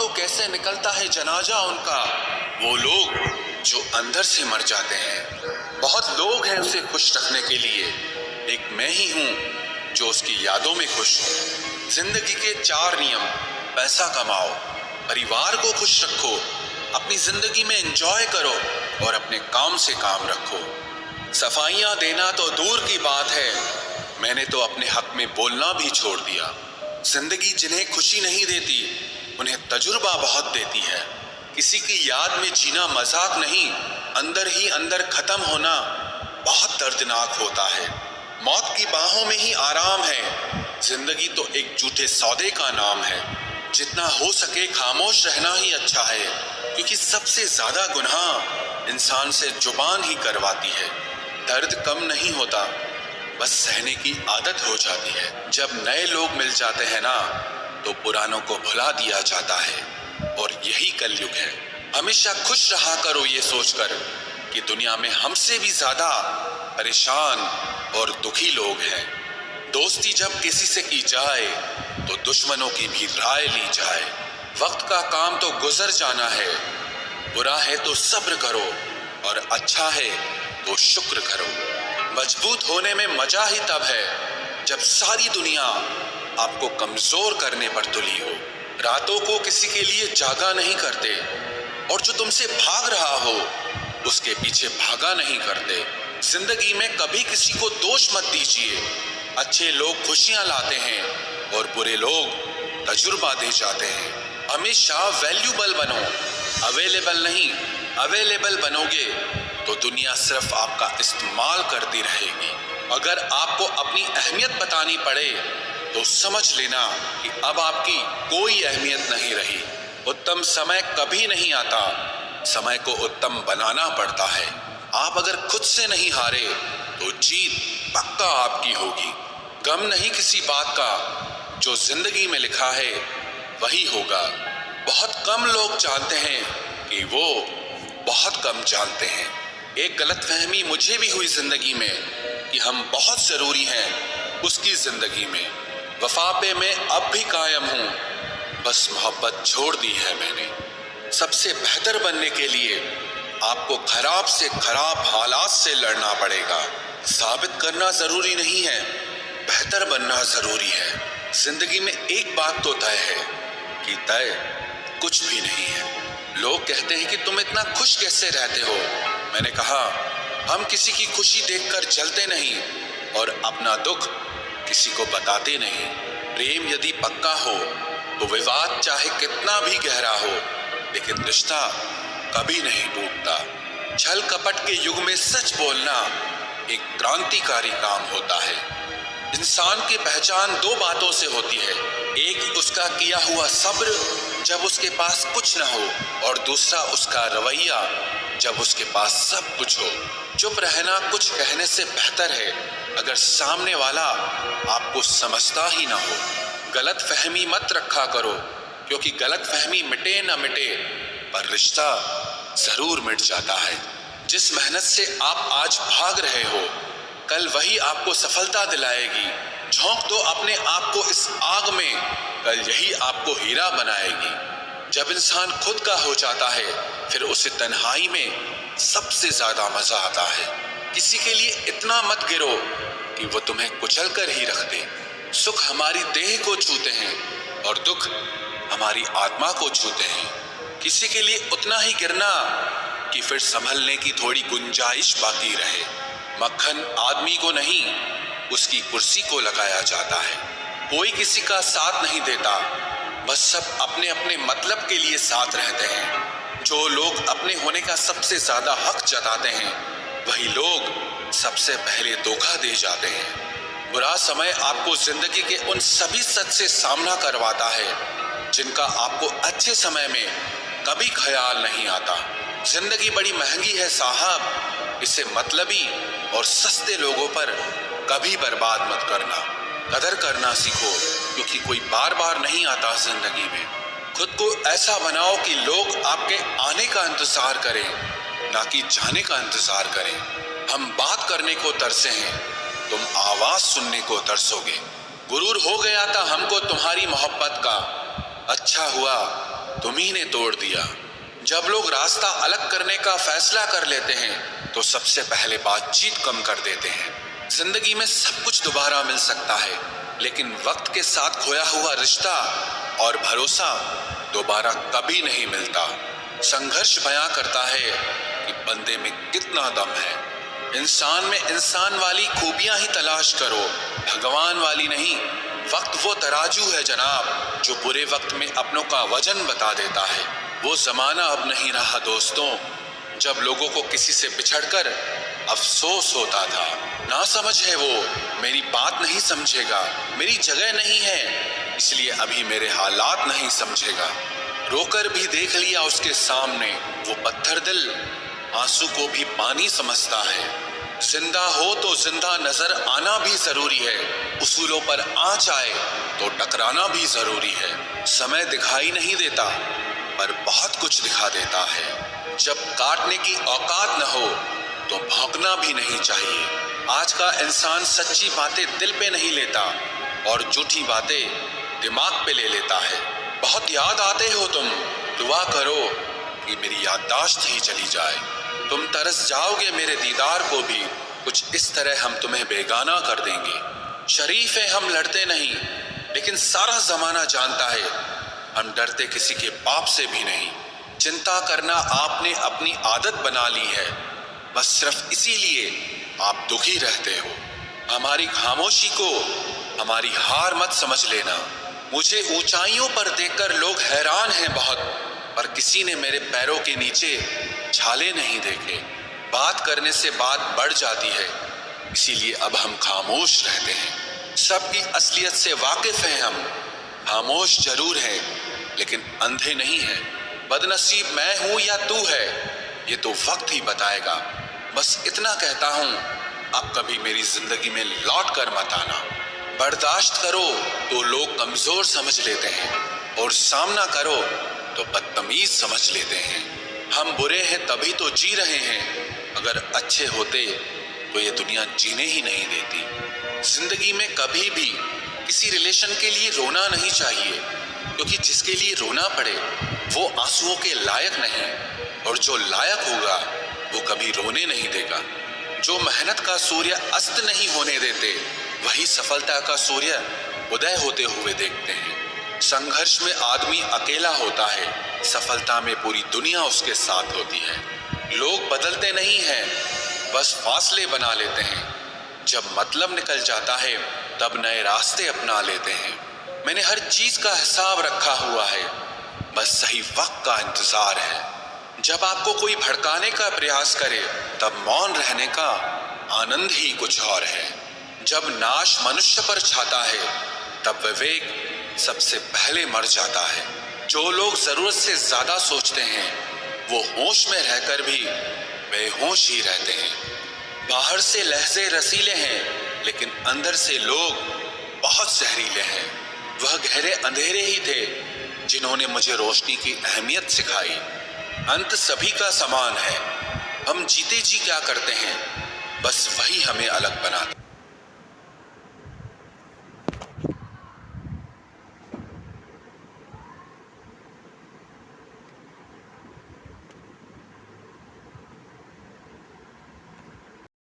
तो कैसे निकलता है जनाजा उनका, वो लोग जो अंदर से मर जाते हैं। बहुत लोग हैं उसे खुश रखने के लिए, एक मैं ही हूँ जो उसकी यादों में खुश हूँ। जिंदगी के 4 नियम: पैसा कमाओ, परिवार को खुश रखो, अपनी जिंदगी में एंजॉय करो और अपने काम से काम रखो। सफाइयाँ देना तो दूर की बात है, मैंने तो अपने हक में बोलना भी छोड़ दिया। जिंदगी जिन्हें खुशी नहीं देती उन्हें तजुर्बा बहुत देती है। किसी की याद में जीना मजाक नहीं, अंदर ही अंदर खत्म होना बहुत दर्दनाक होता है। मौत की बाहों में ही आराम है, जिंदगी तो एक झूठे सौदे का नाम है। जितना हो सके खामोश रहना ही अच्छा है, क्योंकि सबसे ज्यादा गुनाह इंसान से जुबान ही करवाती है। दर्द कम नहीं होता, बस सहने की आदत हो जाती है। जब नए लोग मिल जाते हैं ना, तो पुरानों को भुला दिया जाता है, और यही कलयुग है। हमेशा खुश रहा करो ये सोचकर कि दुनिया में हमसे भी ज्यादा परेशान और दुखी लोग हैं। दोस्ती जब किसी से की जाए तो दुश्मनों की भी राय ली जाए। वक्त का काम तो गुजर जाना है, बुरा है तो सब्र करो और अच्छा है तो शुक्र करो। मजबूत होने में मजा ही तब है जब सारी दुनिया आपको कमजोर करने पर तुली हो। रातों को किसी के लिए जागा नहीं करते, और जो तुमसे भाग रहा हो उसके पीछे भागा नहीं करते। जिंदगी में कभी किसी को दोष मत दीजिए। अच्छे लोग खुशियां लाते हैं और बुरे लोग तजुर्बा दे जाते हैं। हमेशा वैल्यूबल बनो, अवेलेबल नहीं। अवेलेबल बनोगे तो दुनिया सिर्फ आपका इस्तेमाल करती रहेगी। अगर आपको अपनी अहमियत बतानी पड़े तो समझ लेना कि अब आपकी कोई अहमियत नहीं रही। उत्तम समय कभी नहीं आता, समय को उत्तम बनाना पड़ता है। आप अगर खुद से नहीं हारे तो जीत पक्का आपकी होगी। गम नहीं किसी बात का, जो जिंदगी में लिखा है वही होगा। बहुत कम लोग जानते हैं कि वो बहुत कम जानते हैं। एक गलतफहमी मुझे भी हुई जिंदगी में कि हम बहुत जरूरी हैं उसकी जिंदगी में। वफा पे मैं अब भी कायम हूँ, बस मोहब्बत छोड़ दी है मैंने। सबसे बेहतर बनने के लिए आपको खराब से खराब हालात से लड़ना पड़ेगा। साबित करना जरूरी नहीं है, बेहतर बनना जरूरी है। जिंदगी में एक बात तो तय है कि तय कुछ भी नहीं है। लोग कहते हैं कि तुम इतना खुश कैसे रहते हो। मैंने कहा, हम किसी की खुशी देखकर जलते नहीं और अपना दुख किसी को बताते नहीं। प्रेम यदि पक्का हो तो विवाद चाहे कितना भी गहरा हो, लेकिन रिश्ता कभी नहीं टूटता। छल कपट के युग में सच बोलना एक क्रांतिकारी काम होता है। इंसान की पहचान 2 बातों से होती है, एक उसका किया हुआ सब्र जब उसके पास कुछ न हो, और दूसरा उसका रवैया जब उसके पास सब कुछ हो। चुप रहना कुछ कहने से बेहतर है अगर सामने वाला आपको समझता ही ना हो। गलत फहमी मत रखा करो, क्योंकि गलत फहमी मिटे न मिटे पर रिश्ता जरूर मिट जाता है। जिस मेहनत से आप आज भाग रहे हो, कल वही आपको सफलता दिलाएगी। झोंक दो अपने आप को इस आग में, कल यही आपको हीरा बनाएगी। जब इंसान खुद का हो जाता है, फिर उसे तन्हाई में सबसे ज्यादा मजा आता है। किसी के लिए इतना मत गिरो कि वो तुम्हें कुचल कर ही रख दे। सुख हमारी देह को छूते हैं और दुख हमारी आत्मा को छूते हैं। किसी के लिए उतना ही गिरना कि फिर संभलने की थोड़ी गुंजाइश बाकी रहे। मक्खन आदमी को नहीं, उसकी कुर्सी को लगाया जाता है। कोई किसी का साथ नहीं देता, बस सब अपने अपने मतलब के लिए साथ रहते हैं। जो लोग अपने होने का सबसे ज्यादा हक जताते हैं, वही लोग सबसे पहले धोखा दे जाते हैं। बुरा समय आपको जिंदगी के उन सभी सच से सामना करवाता है जिनका आपको अच्छे समय में कभी ख्याल नहीं आता। जिंदगी बड़ी महंगी है साहब, इसे मतलबी और सस्ते लोगों पर कभी बर्बाद मत करना। कदर करना सीखो, क्योंकि कोई बार बार नहीं आता जिंदगी में। खुद को ऐसा बनाओ कि लोग आपके आने का इंतजार करें, ना कि जाने का इंतजार करें। हम बात करने को तरसे हैं, तुम आवाज सुनने को तरसोगे। गुरूर हो गया था हमको तुम्हारी मोहब्बत का, अच्छा हुआ तुम ही ने तोड़ दिया। जब लोग रास्ता अलग करने का फैसला कर लेते हैं तो सबसे पहले बातचीत कम कर देते हैं। जिंदगी में सब कुछ दोबारा मिल सकता है, लेकिन वक्त के साथ खोया हुआ रिश्ता और भरोसा दोबारा कभी नहीं मिलता। संघर्ष बयां करता है कि बंदे में कितना दम है। इंसान में इंसान वाली खूबियां ही तलाश करो, भगवान वाली नहीं। वक्त वो तराजू है जनाब, जो बुरे वक्त में अपनों का वजन बता देता है। वो जमाना अब नहीं रहा दोस्तों, जब लोगों को किसी से बिछड़कर अफसोस होता था। ना समझ है वो, मेरी बात नहीं समझेगा, मेरी जगह नहीं है, इसलिए अभी मेरे हालात नहीं समझेगा। रोकर भी देख लिया उसके सामने, वो पत्थर दिल आंसू को भी पानी समझता है। जिंदा हो तो जिंदा नजर आना भी जरूरी है, उसूलों पर आंच आए तो टकराना भी जरूरी है। समय दिखाई नहीं देता पर बहुत कुछ दिखा देता है। जब काटने की औकात न हो तो भौंकना भी नहीं चाहिए। आज का इंसान सच्ची बातें दिल पे नहीं लेता और झूठी बातें दिमाग पे ले लेता है। बहुत याद आते हो तुम, दुआ करो कि मेरी याददाश्त ही चली जाए। तुम तरस जाओगे मेरे दीदार को भी, कुछ इस तरह हम तुम्हें बेगाना कर देंगे। शरीफ है हम लड़ते नहीं, लेकिन सारा जमाना जानता है हम डरते किसी के बाप से भी नहीं। चिंता करना आपने अपनी आदत बना ली है, बस सिर्फ इसीलिए आप दुखी रहते हो। हमारी खामोशी को हमारी हार मत समझ लेना। मुझे ऊंचाइयों पर देखकर लोग हैरान हैं बहुत, पर किसी ने मेरे पैरों के नीचे छाले नहीं देखे। बात करने से बात बढ़ जाती है, इसीलिए अब हम खामोश रहते हैं। सबकी असलियत से वाकिफ हैं हम, खामोश जरूर हैं लेकिन अंधे नहीं हैं। बदनसीब मैं हूं या तू है, ये तो वक्त ही बताएगा। बस इतना कहता हूं, अब कभी मेरी जिंदगी में लौट कर मत आना। बर्दाश्त करो तो लोग कमजोर समझ लेते हैं, और सामना करो तो बदतमीज समझ लेते हैं। हम बुरे हैं तभी तो जी रहे हैं, अगर अच्छे होते तो ये दुनिया जीने ही नहीं देती। जिंदगी में कभी भी किसी रिलेशन के लिए रोना नहीं चाहिए, क्योंकि जिसके लिए रोना पड़े वो आंसुओं के लायक नहीं, और जो लायक होगा वो कभी रोने नहीं देगा। जो मेहनत का सूर्य अस्त नहीं होने देते, वही सफलता का सूर्य उदय होते हुए देखते हैं। संघर्ष में आदमी अकेला होता है, सफलता में पूरी दुनिया उसके साथ होती है। लोग बदलते नहीं हैं, बस फासले बना लेते हैं। जब मतलब निकल जाता है तब नए रास्ते अपना लेते हैं। मैंने हर चीज का हिसाब रखा हुआ है, बस सही वक्त का इंतजार है। जब आपको कोई भड़काने का प्रयास करे तब मौन रहने का आनंद ही कुछ और है। जब नाश मनुष्य पर छाता है तब विवेक सबसे पहले मर जाता है। जो लोग जरूरत से ज्यादा सोचते हैं वो होश में रहकर भी बेहोश ही रहते हैं। बाहर से लहजे रसीले हैं, लेकिन अंदर से लोग बहुत जहरीले हैं। वह गहरे अंधेरे ही थे जिन्होंने मुझे रोशनी की अहमियत सिखाई। अंत सभी का समान है, हम जीते जी क्या करते हैं, बस वही हमें अलग बनाता है।